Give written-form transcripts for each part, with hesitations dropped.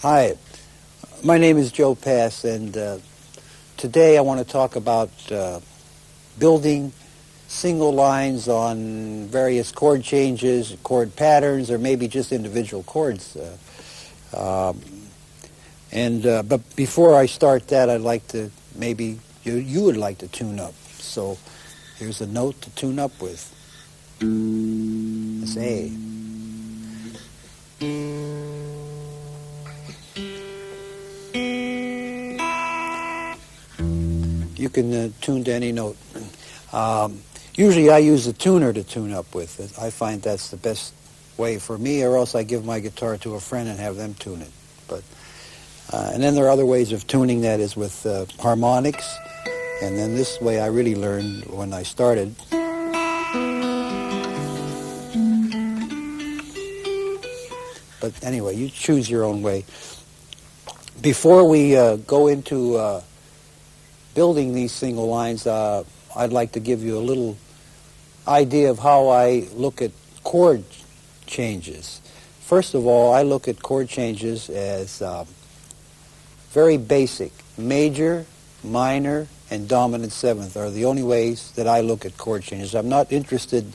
Hi, my name is Joe Pass, and today I want to talk about building single lines on various chord changes, chord patterns, or maybe just individual chords. But before I start that, I'd like to, maybe you would like to tune up. So here's a note to tune up with. It's A. You can tune to any note. Usually I use a tuner to tune up with. I find that's the best way for me, or else I give my guitar to a friend and have them tune it. And then there are other ways of tuning, that is with harmonics. And then this way I really learned when I started. But anyway, you choose your own way. Before we go into building these single lines, I'd like to give you a little idea of how I look at chord changes. First of all, I look at chord changes as very basic. Major, minor, and dominant seventh are the only ways that I look at chord changes. I'm not interested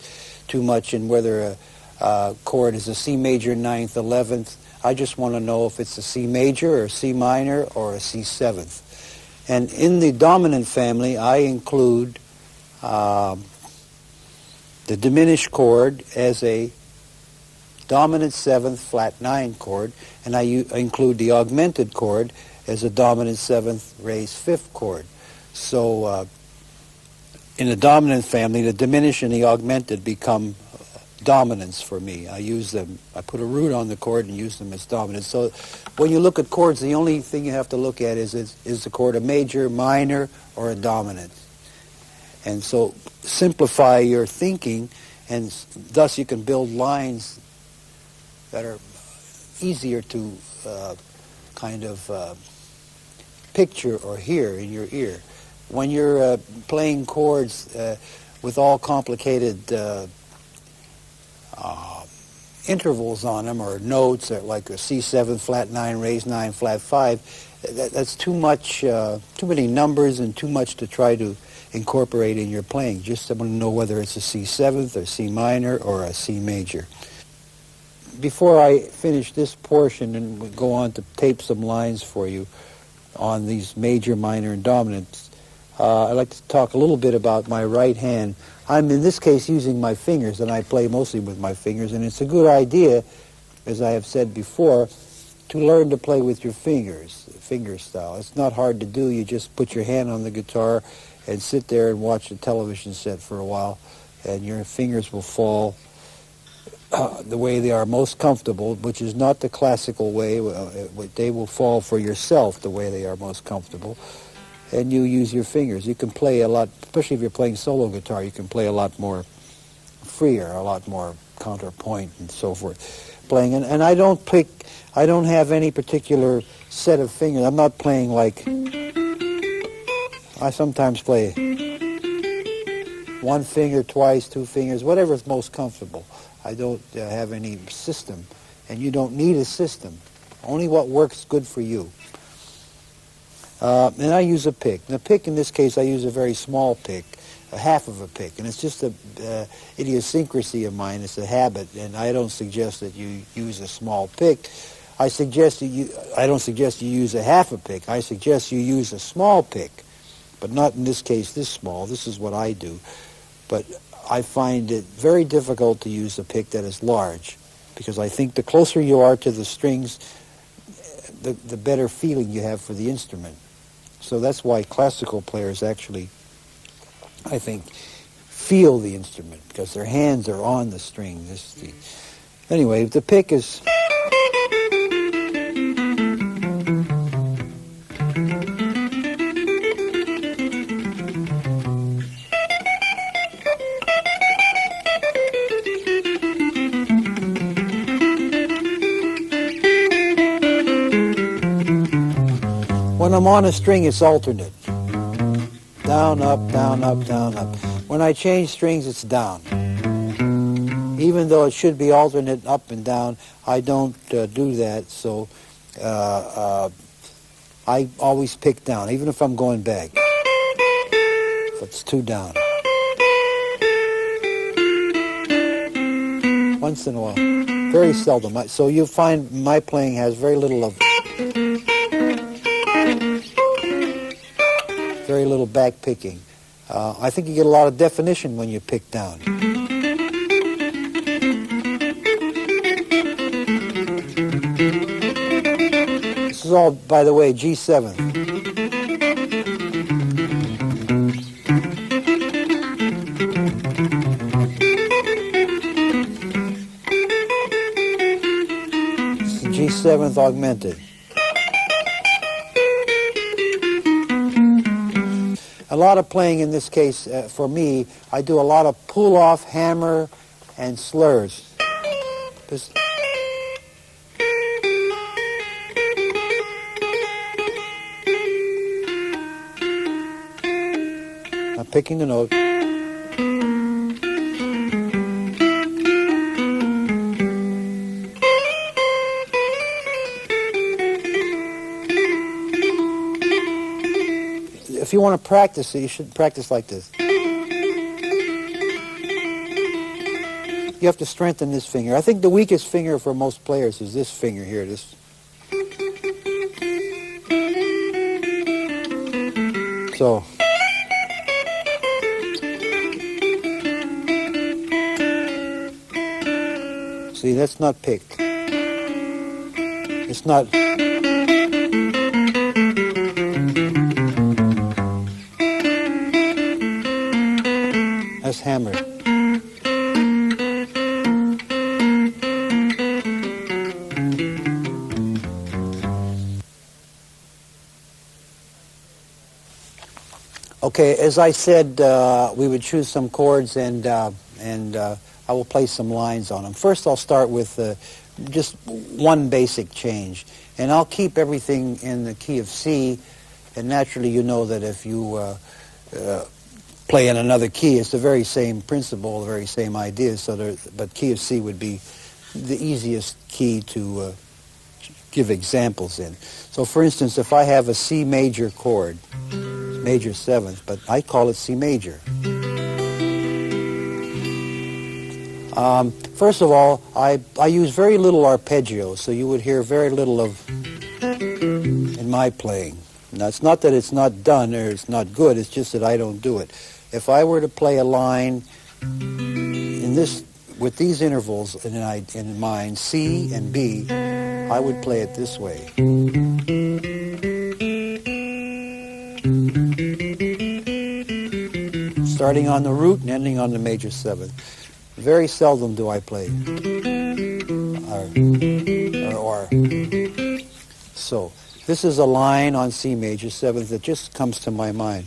too much in whether a chord is a C major, 9th, 11th. I just want to know if it's a C major or C minor or a C 7th. And in the dominant family, I include the diminished chord as a dominant 7th flat 9 chord, and I include the augmented chord as a dominant 7th raised 5th chord. So in the dominant family, the diminished and the augmented become dominants for me. I use them. I put a root on the chord and use them as dominants. So when you look at chords, the only thing you have to look at is the chord a major, minor, or a dominant. And so simplify your thinking, and thus you can build lines that are easier to picture or hear in your ear. When you're playing chords with all complicated intervals on them, or notes, like a C7 flat 9 raised 9 flat 5, that's too much, too many numbers and too much to try to incorporate in your playing. Just want to know whether it's a C seventh or C minor or a C major. Before I finish this portion and we go on to tape some lines for you on these major, minor, and dominants, I'd like to talk a little bit about my right hand. I'm in this case using my fingers, and I play mostly with my fingers, and it's a good idea, as I have said before, to learn to play with your fingers, finger style. It's not hard to do. You just put your hand on the guitar and sit there and watch the television set for a while, and your fingers will fall the way they are most comfortable, which is not the classical way. They will fall for yourself the way they are most comfortable, and you use your fingers. You can play a lot, especially if you're playing solo guitar, you can play a lot more freer, a lot more counterpoint and so forth playing. And I don't have any particular set of fingers. I'm not playing like, I sometimes play one finger, twice, two fingers, whatever is most comfortable. I don't have any system, and you don't need a system. Only what works good for you. And I use a pick. The pick in this case, I use a very small pick, a half of a pick, and it's just a idiosyncrasy of mine. It's a habit, and I don't suggest that you use a small pick. I don't suggest you use a half a pick. I suggest you use a small pick, but not in this case this small. This is what I do. But I find it very difficult to use a pick that is large, because I think the closer you are to the strings, the better feeling you have for the instrument. So that's why classical players actually, I think, feel the instrument, because their hands are on the string. Anyway, the pick is... When I'm on a string, it's alternate. Down, up, down, up, down, up. When I change strings, it's down. Even though it should be alternate up and down, I don't do that, so I always pick down, even if I'm going back. If it's two down. Once in a while. Very seldom. So you'll find my playing has very little back picking. I think you get a lot of definition when you pick down. This is all, by the way, G7. This is G7th augmented. A lot of playing in this case, for me, I do a lot of pull-off, hammer, and slurs. I'm picking the note. If you want to practice it, you should practice like this. You have to strengthen this finger. I think the weakest finger for most players is this finger here. So. See, that's not picked. It's not. That's hammered. Okay, as I said, we would choose some chords, and I will play some lines on them. First, I'll start with just one basic change, and I'll keep everything in the key of C. And naturally, you know that if you play in another key, it's the very same principle, the very same idea. But key of C would be the easiest key to give examples in. So, for instance, if I have a C major chord, major 7th, but I call it C major. First of all, I use very little arpeggio, so you would hear very little of in my playing. Now, it's not that it's not done or it's not good, it's just that I don't do it. If I were to play a line in this, with these intervals in mind, C and B, I would play it this way. Starting on the root and ending on the major 7th. Very seldom do I play or. So, this is a line on C major 7th that just comes to my mind.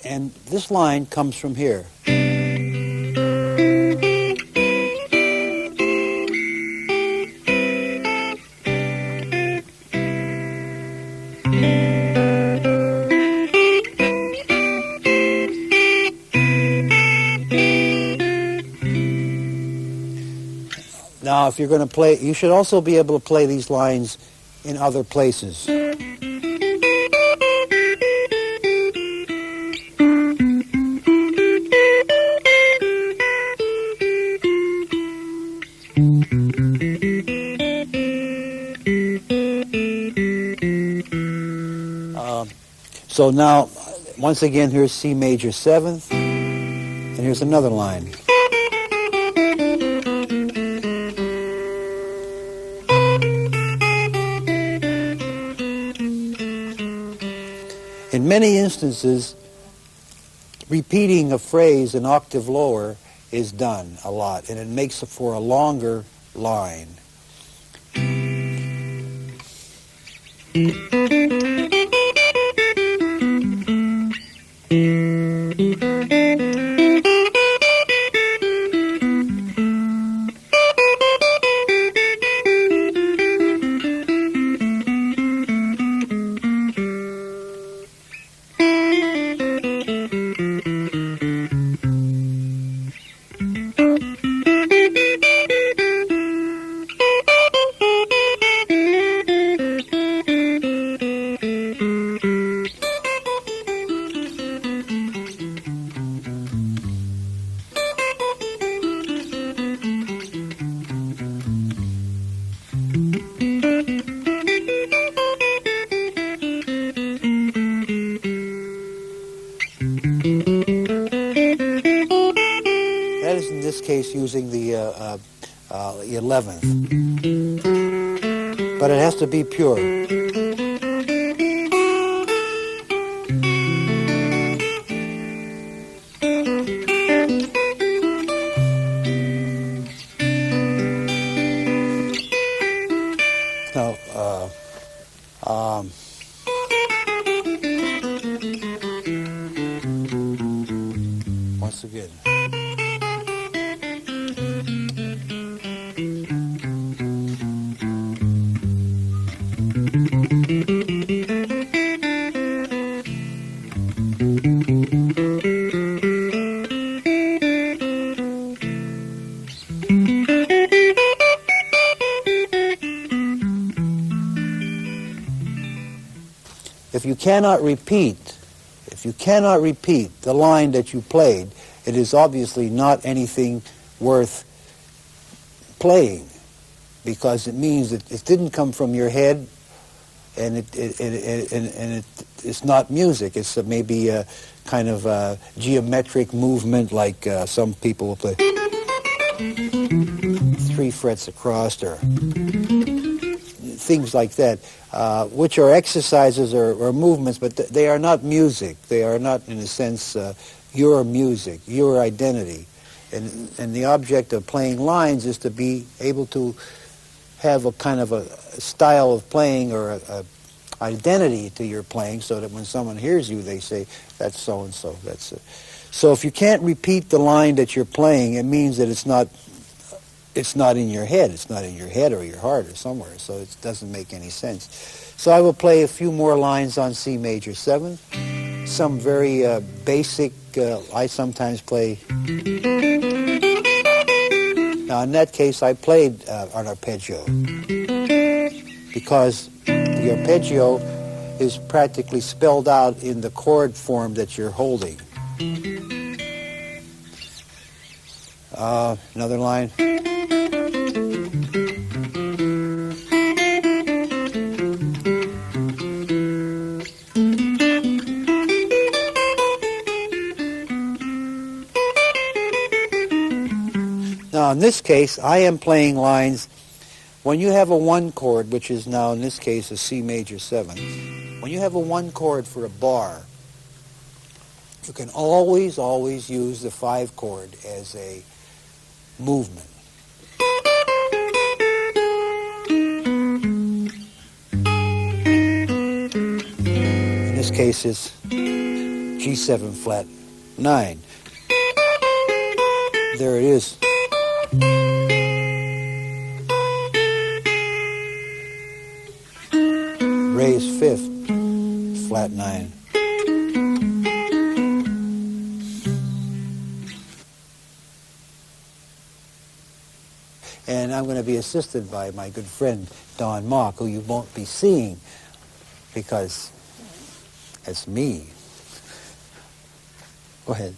And this line comes from here. Now, if you're going to play, you should also be able to play these lines in other places. So now, once again, here's C major 7th, and here's another line. In many instances, repeating a phrase an octave lower is done a lot, and it makes for a longer line. That is, in this case, using the 11th. But it has to be pure. Now, once again. If you cannot repeat the line that you played, it is obviously not anything worth playing, because it means that it didn't come from your head, and it's not music. It's maybe a kind of a geometric movement, like some people will play 3 frets across, or things like that, which are exercises or movements, but they are not music. They are not, in a sense, your music, your identity. And the object of playing lines is to be able to have a kind of a style of playing, or a identity to your playing, so that when someone hears you, they say, that's so-and-so. That's it. So if you can't repeat the line that you're playing, it means that it's not in your head. It's not in your head or your heart or somewhere, so it doesn't make any sense. So I will play a few more lines on C major 7. Some very basic, I sometimes play Now, in that case, I played an arpeggio because the arpeggio is practically spelled out in the chord form that you're holding. Another line. Now, in this case, I am playing lines. When you have a 1 chord, which is now in this case a C major 7, when you have a 1 chord for a bar, you can always use the 5 chord as a movement. In this case, it's G7 flat 9. There it is. Raised 5th, flat 9. And I'm going to be assisted by my good friend Don Mock, who you won't be seeing because it's me. Go ahead.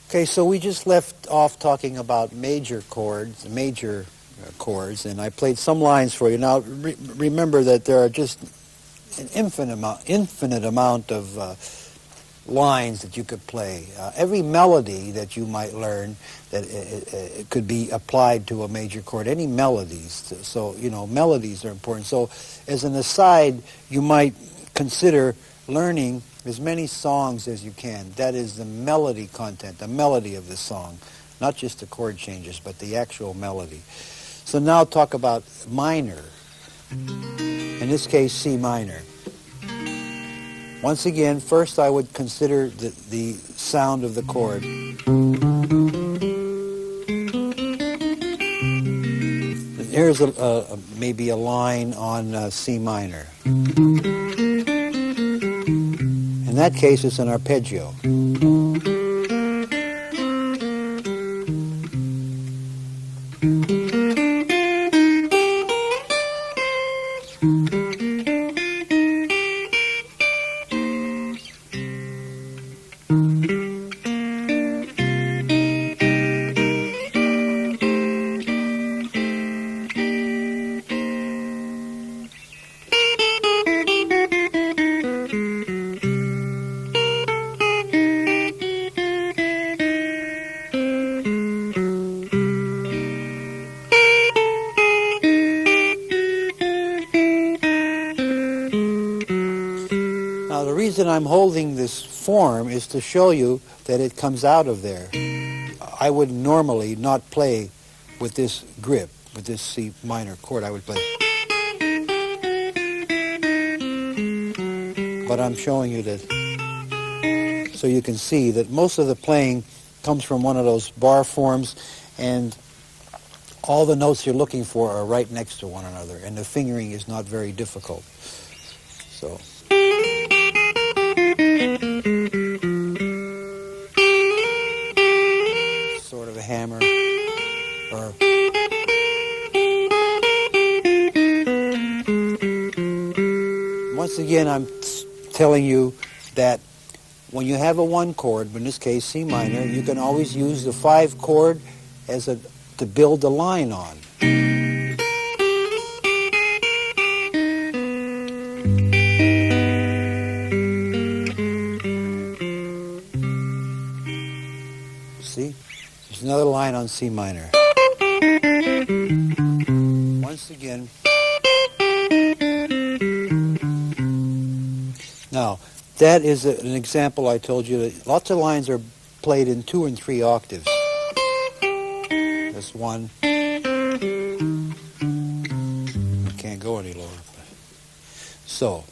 Okay, so we just left off talking about major chords, and I played some lines for you. Now, remember that there are just an infinite amount of lines that you could play. Every melody that you might learn that it could be applied to a major chord. Any melodies. So, melodies are important. So, as an aside, you might consider learning as many songs as you can. That is the melody content, the melody of the song. Not just the chord changes, but the actual melody. So now talk about minor. In this case, C minor. Once again, first I would consider the sound of the chord. Here's maybe a line on C minor. In that case, it's an arpeggio. The reason I'm holding this form is to show you that it comes out of there. I would normally not play with this grip, with this C minor chord. I would play. but I'm showing you that so you can see that most of the playing comes from one of those bar forms, and all the notes you're looking for are right next to one another, and the fingering is not very difficult. So. Sort of a hammer, or once again, I'm telling you that when you have a 1 chord, in this case C minor, you can always use the 5 chord as to build the line on. See? There's another line on C minor. Once again. Now, that is an example I told you that lots of lines are played in 2 and 3 octaves. That's 1. I can't go any lower. So.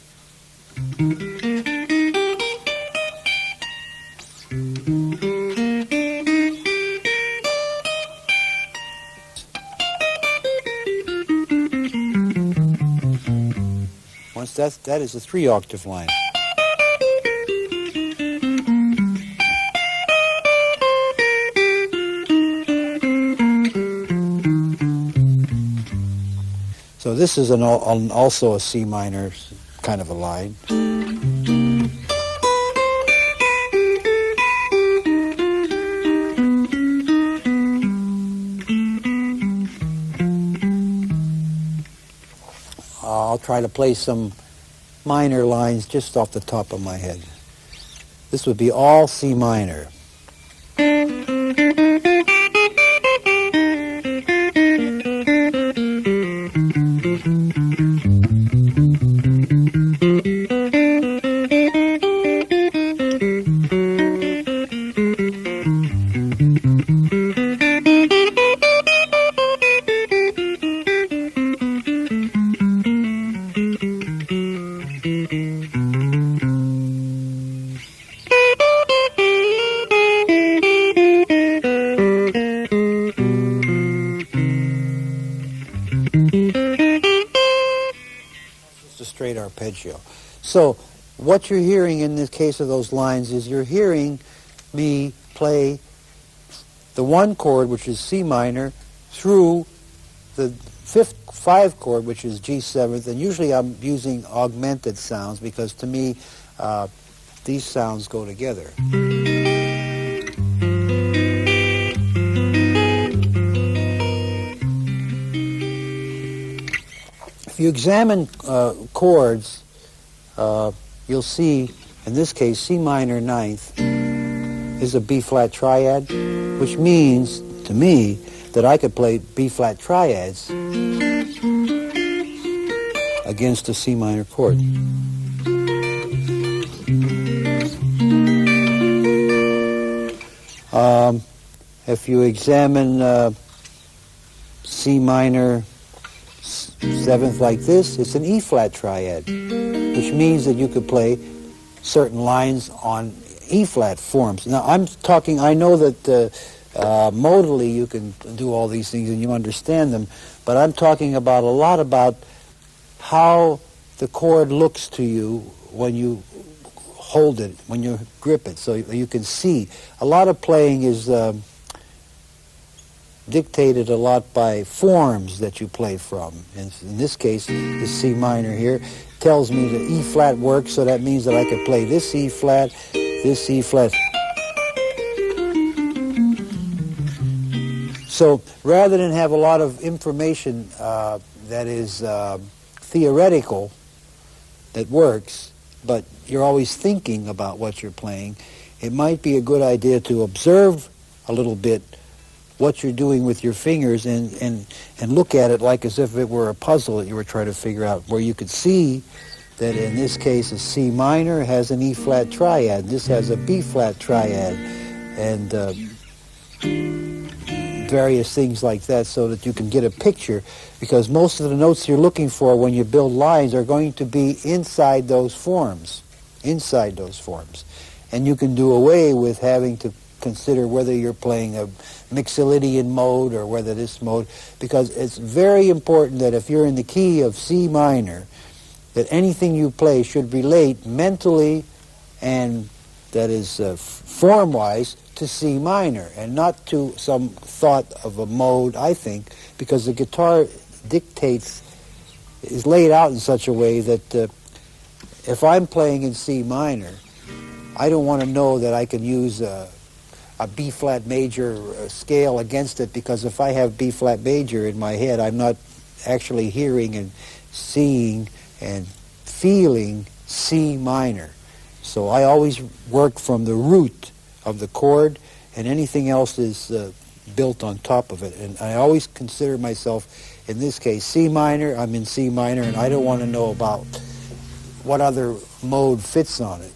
Once that is a 3 octave line. So this is also a C minor kind of a line. I'll try to play some minor lines just off the top of my head. This would be all C minor. Straight arpeggio. So what you're hearing in the case of those lines is you're hearing me play the 1 chord, which is C minor, through the 5 chord, which is G7th, and usually I'm using augmented sounds because to me these sounds go together. If you examine chords, you'll see, in this case, C minor 9th is a B-flat triad, which means, to me, that I could play B-flat triads against a C minor chord. If you examine C minor 7th like this, it's an E-flat triad, which means that you could play certain lines on E-flat forms. Now, I know that modally you can do all these things and you understand them, but I'm talking about a lot about how the chord looks to you when you hold it, when you grip it, so you can see. A lot of playing is dictated a lot by forms that you play from. And in this case, the C minor here tells me that E-flat works, so that means that I could play this E-flat, this E-flat. So rather than have a lot of information that is theoretical, that works, but you're always thinking about what you're playing, it might be a good idea to observe a little bit what you're doing with your fingers and look at it like as if it were a puzzle that you were trying to figure out, where you could see that in this case a C minor has an E-flat triad, this has a B-flat triad, and various things like that, so that you can get a picture, because most of the notes you're looking for when you build lines are going to be inside those forms. inside those forms. And you can do away with having to consider whether you're playing a Mixolydian mode or whether this mode, because it's very important that if you're in the key of C minor, that anything you play should relate mentally and, that is, form-wise, to C minor, and not to some thought of a mode, I think, because the guitar dictates, is laid out in such a way that if I'm playing in C minor, I don't want to know that I can use a B-flat major scale against it, because if I have B-flat major in my head, I'm not actually hearing and seeing and feeling C minor. So I always work from the root of the chord, and anything else is built on top of it. And I always consider myself, in this case, C minor. I'm in C minor, and I don't want to know about what other mode fits on it.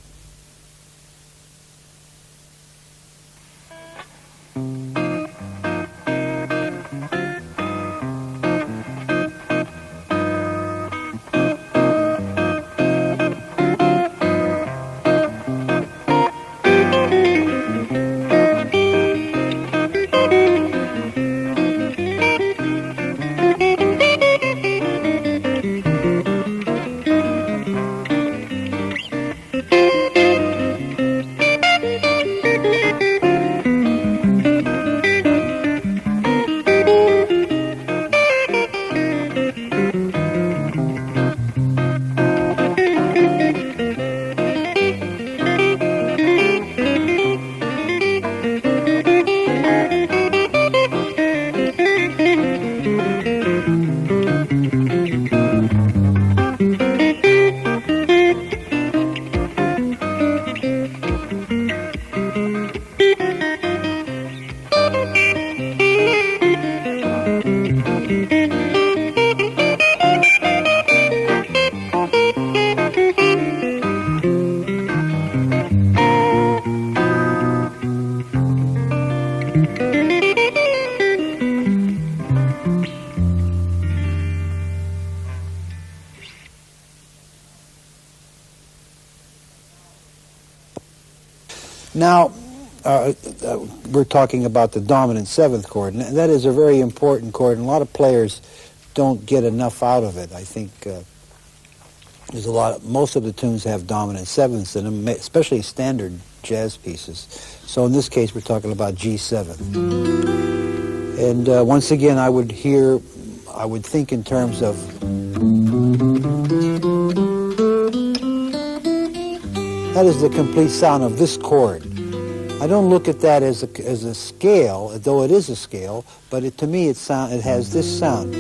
Now, we're talking about the dominant seventh chord, and that is a very important chord, and a lot of players don't get enough out of it. I think there's most of the tunes have dominant sevenths in them, especially standard jazz pieces. So in this case, we're talking about G7. And once again, I would think in terms of that is the complete sound of this chord. I don't look at that as a scale, though it is a scale, but to me it has this sound.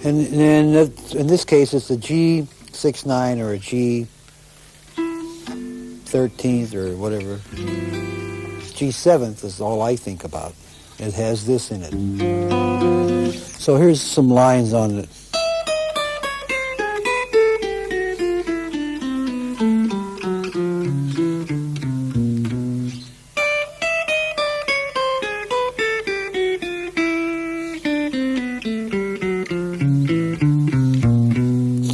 And in this case, it's a G6/9 or a G13th or whatever. G7th is all I think about. It has this in it. So here's some lines on it.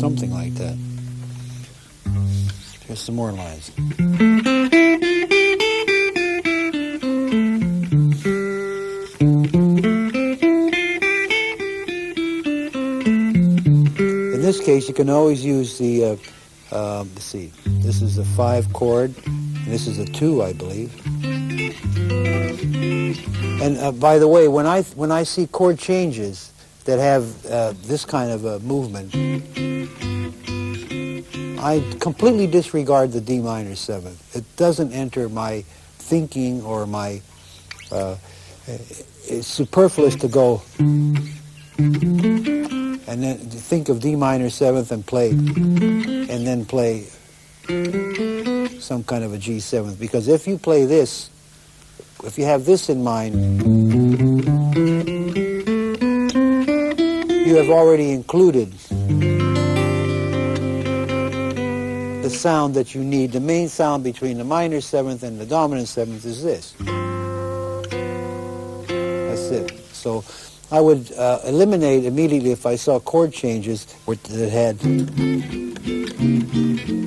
Something like that. Here's some more lines. In this case, you can always use the, let's see, this is a 5 chord, and this is a 2, I believe. And by the way, when I see chord changes that have this kind of a movement, I completely disregard the D minor 7th. It doesn't enter my thinking or my, it's superfluous to go and then think of D minor 7th and play, and then play some kind of a G7th. Because if you play this, if you have this in mind, you have already included the sound that you need. The main sound between the minor 7th and the dominant 7th is this. That's it. So I would eliminate immediately if I saw chord changes that had,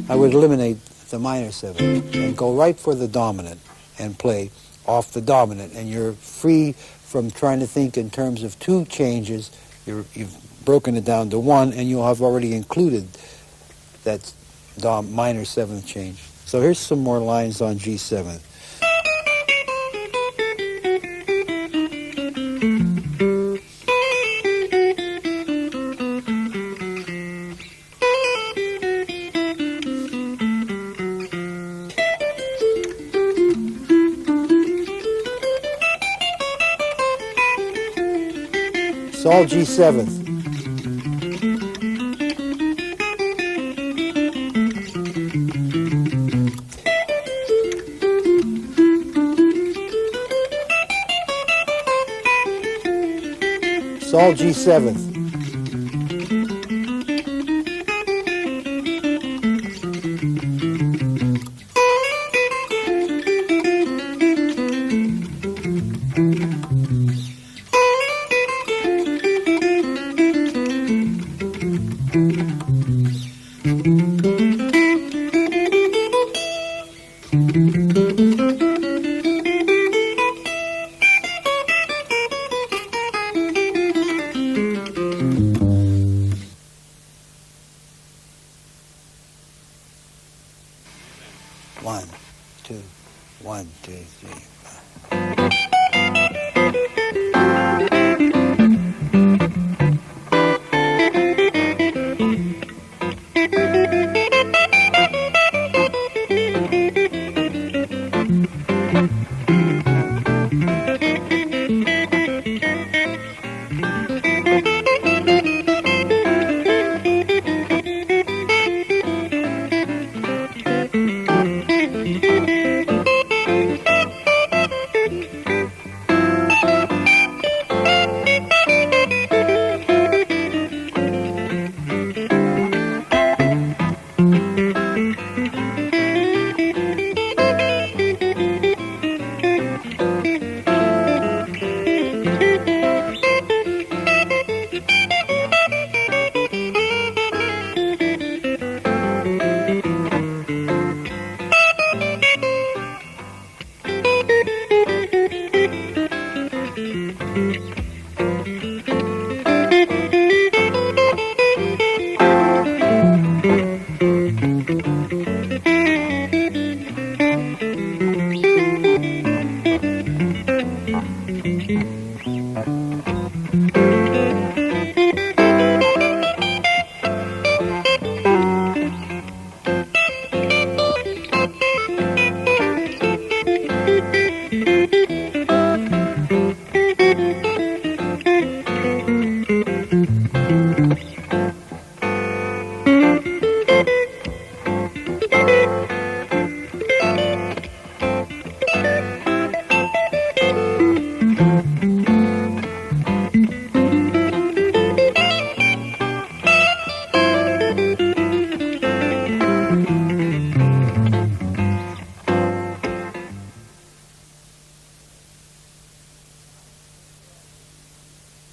I would eliminate the minor 7 and go right for the dominant and play off the dominant, and you're free from trying to think in terms of 2 changes. You've broken it down to 1, and you'll have already included that minor 7th change. So here's some more lines on G7. It's all G7th. It's all G7th. One, two, 1, 2, 3.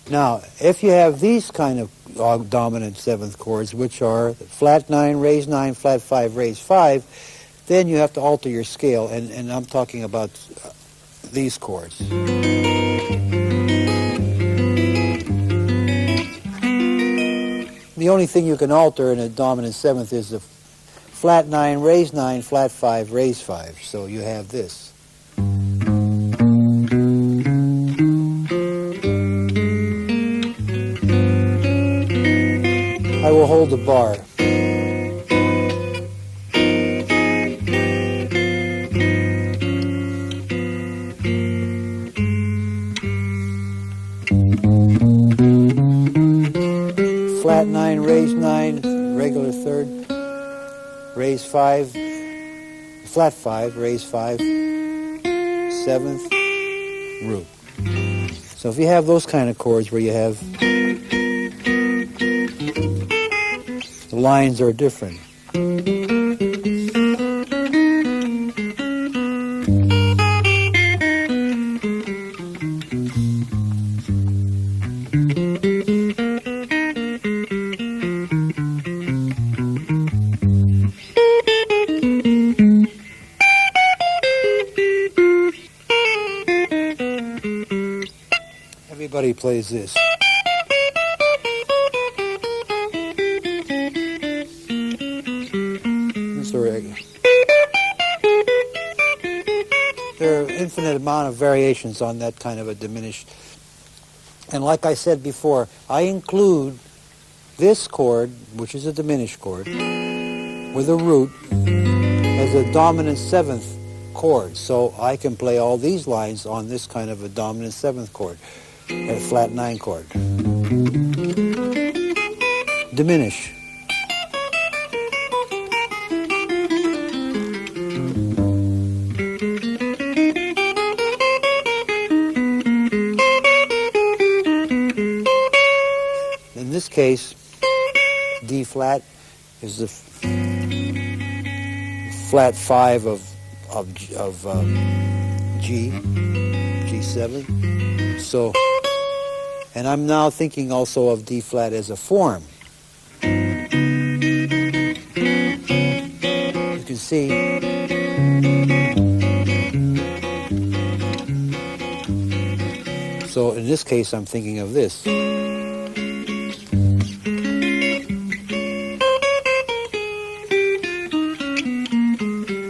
Now, if you have these kind of dominant 7th chords, which are flat 9, raise 9, flat 5, raise 5, then you have to alter your scale, and I'm talking about these chords. The only thing you can alter in a dominant 7th is the flat 9, raise 9, flat 5, raise 5. So you have this. I will hold the bar. Flat 9, raise 9, regular 3rd, raise 5, flat 5, raise 5, 7th, root. So if you have those kind of chords where you have the lines are different. plays this. This is a regular. There are infinite amount of variations on that kind of a diminished. And like I said before, I include this chord, which is a diminished chord, with a root, as a dominant seventh chord. So I can play all these lines on this kind of a dominant seventh chord, a flat 9 chord. Diminish. In this case, D flat is the flat 5 of G, G7. So, and I'm now thinking also of D flat as a form. You can see so in this case I'm thinking of this.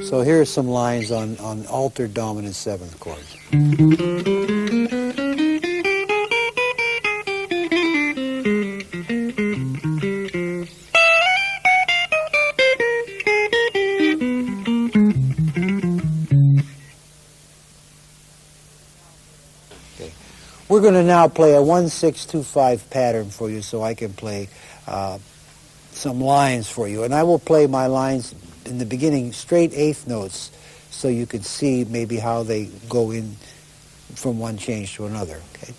So here are some lines on altered dominant seventh chords. Okay. We're going to now play a 1-6-2-5 pattern for you so I can play some lines for you. And I will play my lines in the beginning straight eighth notes so you can see maybe how they go in from one change to another. Okay.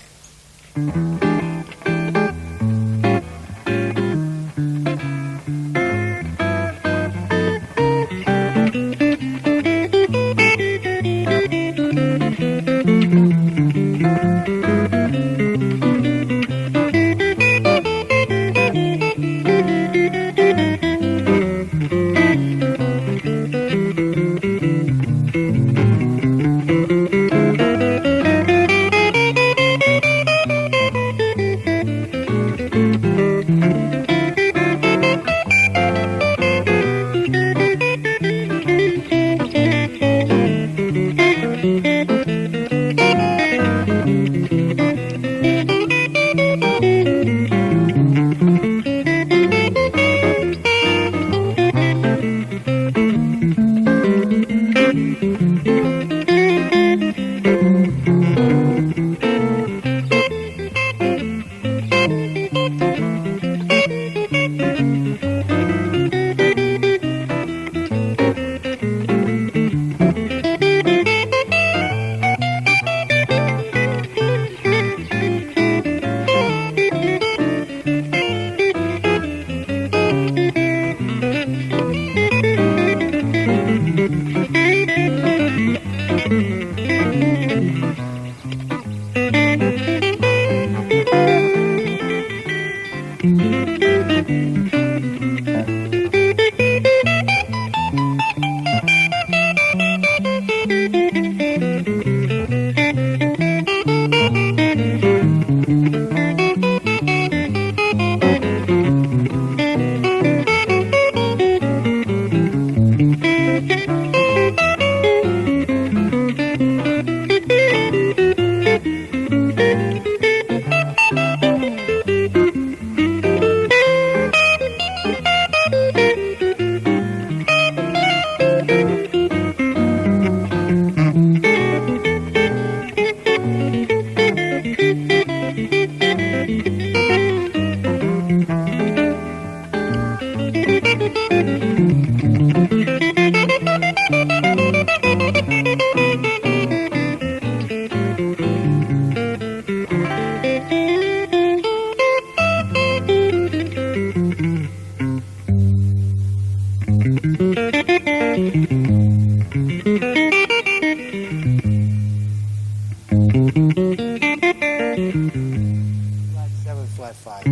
Flat 7, flat 5.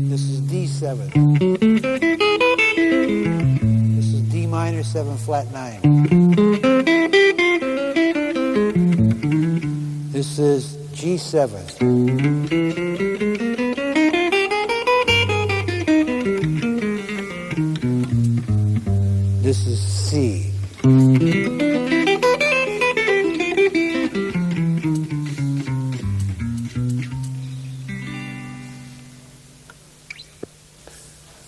This is D7. This is D minor 7, flat 9. This is G7. This is C.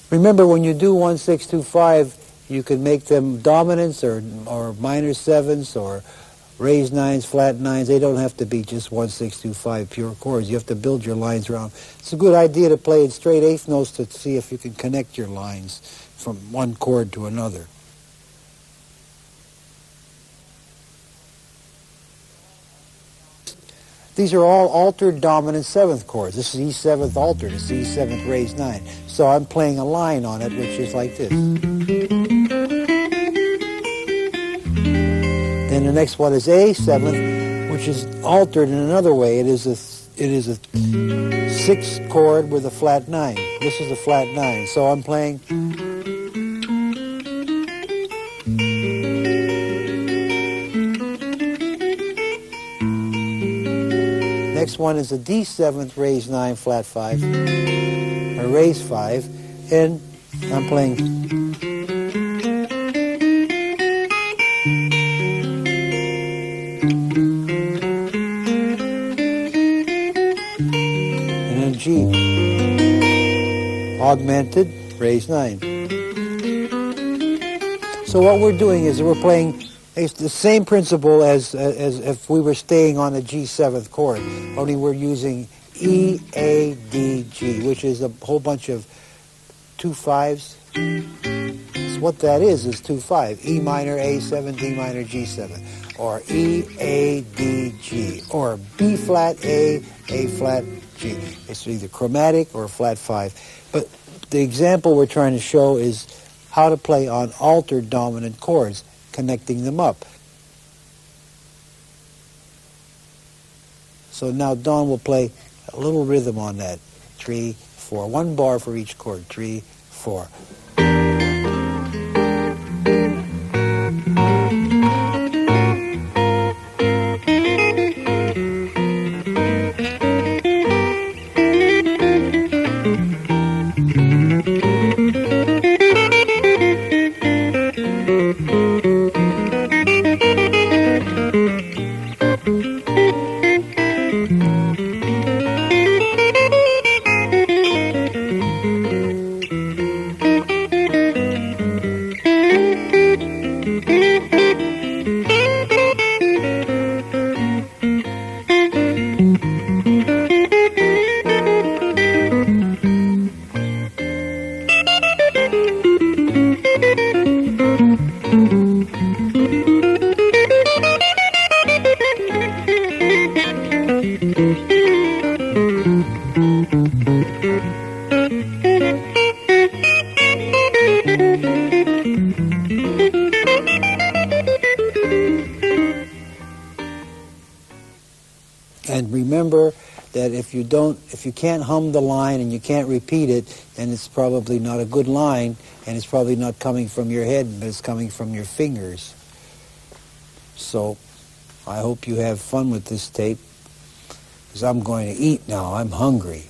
Remember, when you do 1, 6, 2, 5, you can make them dominants or minor sevenths or raised nines, flat nines. They don't have to be just 1, 6, 2, 5 pure chords. You have to build your lines around. It's a good idea to play in straight eighth notes to see if you can connect your lines from one chord to another. These are all altered dominant seventh chords. This is E7th altered. It's E7th raised 9. So I'm playing a line on it, which is like this. Then the next one is A7th, which is altered in another way. It is a 6th chord with a flat 9. This is a flat 9. So I'm playing. Next one is a D7th raised 9 flat 5, or raised 5, and I'm playing. And then G, augmented, raised 9. So what we're doing is we're playing. It's the same principle as if we were staying on a G7th chord, only we're using E, A, D, G, which is a whole bunch of 2 5s. So what that is 2 5. E minor, A7, D minor, G7. Or E, A, D, G. Or B flat, A flat, G. It's either chromatic or flat 5. But the example we're trying to show is how to play on altered dominant chords, connecting them up. So now Don will play a little rhythm on that. 3, 4. 1 bar for each chord. 3, 4. And remember that if you can't hum the line and you can't repeat it, then it's probably not a good line, and it's probably not coming from your head, but it's coming from your fingers. So I hope you have fun with this tape, because I'm going to eat now. I'm hungry.